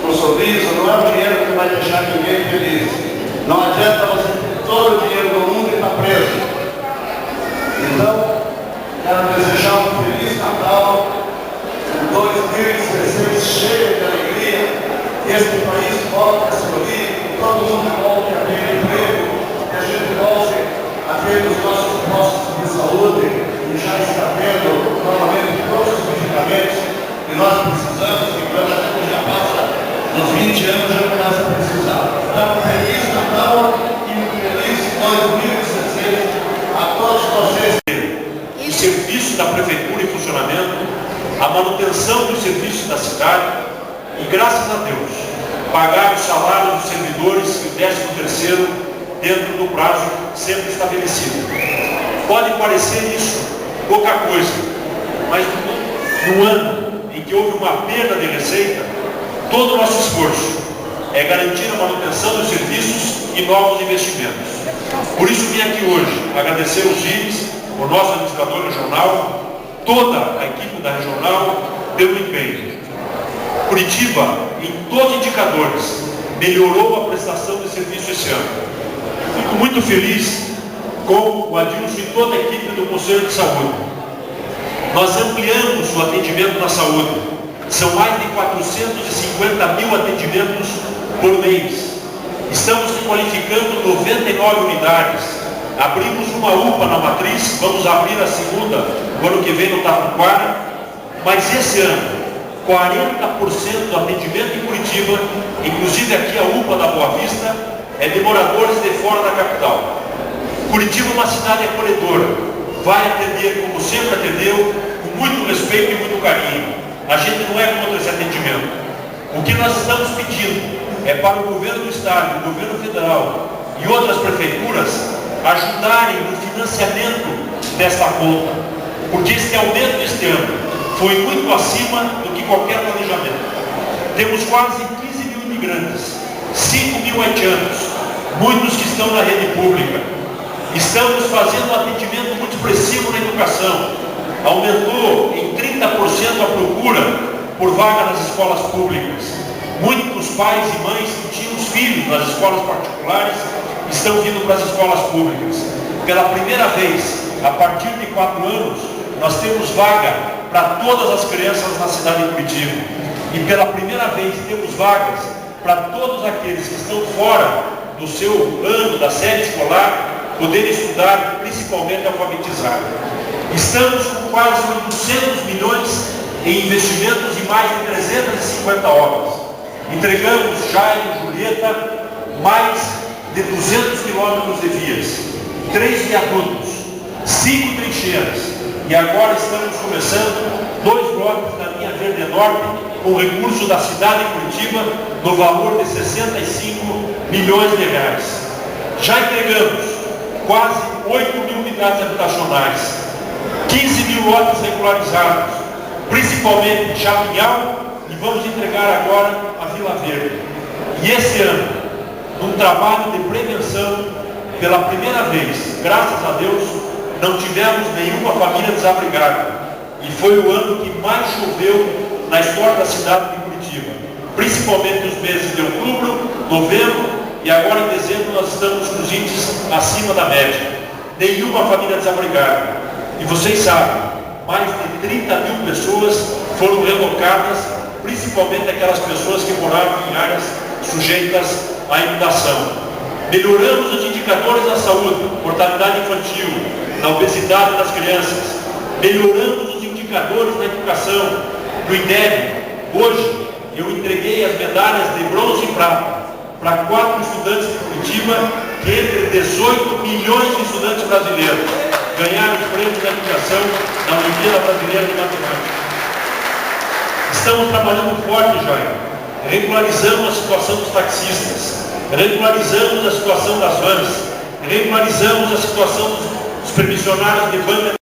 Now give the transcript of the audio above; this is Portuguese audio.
um sorriso, não é o dinheiro que vai deixar ninguém feliz. Não adianta você ter todo o dinheiro do mundo e estar preso. Então, quero desejar um Feliz Natal, um 2016 cheio de alegria, que este país volte a sorrir, que todo mundo volte a ter emprego, que a gente volte a ter os nossos postos de saúde, que já está tendo novamente todos os medicamentos que nós precisamos, que quando a gente já passa nos 20 anos já começa a precisar. Então, Feliz Natal e um feliz 2016 a todos vocês. O serviço da prefeitura em funcionamento, a manutenção dos serviços da cidade e, graças a Deus, pagar os salários dos servidores e o 13º dentro do prazo sempre estabelecido. Pode parecer isso pouca coisa, mas no ano em que houve uma perda de receita, todo o nosso esforço é garantir a manutenção dos serviços e novos investimentos. Por isso vim aqui hoje agradecer os GIRs, o nosso administrador regional, toda a equipe da regional pelo empenho. Curitiba, em todos os indicadores, melhorou a prestação de serviço esse ano. Fico muito feliz com o Adilson e toda a equipe do Conselho de Saúde. Nós ampliamos o atendimento na saúde. São mais de 450 mil atendimentos por mês. Estamos qualificando 99 unidades. Abrimos uma UPA na Matriz, vamos abrir a segunda o ano que vem no Taquara, mas esse ano 40% do atendimento em Curitiba, inclusive aqui a UPA da Boa Vista, é de moradores de fora da capital. Curitiba é uma cidade acolhedora, vai atender como sempre atendeu, com muito respeito e muito carinho. A gente não é contra esse atendimento. O que nós estamos pedindo é para o governo do estado, o governo federal e outras prefeituras ajudarem no financiamento desta conta, porque este aumento deste ano foi muito acima do que qualquer planejamento. Temos quase 15 mil imigrantes, 5 mil haitianos, muitos que estão na rede pública. Estamos fazendo um atendimento muito expressivo na educação. Aumentou em 30% a procura por vaga nas escolas públicas. Muitos pais e mães que tinham os filhos nas escolas particulares estão vindo para as escolas públicas. Pela primeira vez, a partir de 4 anos, nós temos vaga para todas as crianças na cidade de Curitiba. E pela primeira vez temos vagas para todos aqueles que estão fora do seu ano, da série escolar, poderem estudar, principalmente alfabetizar. Estamos com quase 800 milhões em investimentos e mais de 350 obras. Entregamos já em Julieta mais de 200 quilômetros de vias, 3 viadutos, 5 trincheiras, e agora estamos começando 2 blocos da linha Verde Norte com recurso da cidade de Curitiba no valor de 65 milhões de reais. Já entregamos quase 8 mil unidades habitacionais, 15 mil lotes regularizados, principalmente em Chapinhal, e vamos entregar agora a Vila Verde. E esse ano, num trabalho de prevenção, pela primeira vez, graças a Deus, não tivemos nenhuma família desabrigada. E foi o ano que mais choveu na história da cidade de Curitiba, principalmente nos meses de outubro, novembro e agora em dezembro nós estamos com os índices acima da média. Nenhuma família desabrigada. E vocês sabem, mais de 30 mil pessoas foram relocadas, principalmente aquelas pessoas que moravam em áreas sujeitas à inundação. Melhoramos os indicadores da saúde, mortalidade infantil, na obesidade das crianças. Melhoramos os indicadores da educação, do IDEB. Hoje, eu entreguei as medalhas de bronze e prata para 4 estudantes de Curitiba, que entre 18 milhões de estudantes brasileiros ganharam os prêmios da educação na Olimpíada Brasileira de Matemática. Estamos trabalhando forte, Jair. Regularizamos a situação dos taxistas, regularizamos a situação das vans, regularizamos a situação dos permissionários de banca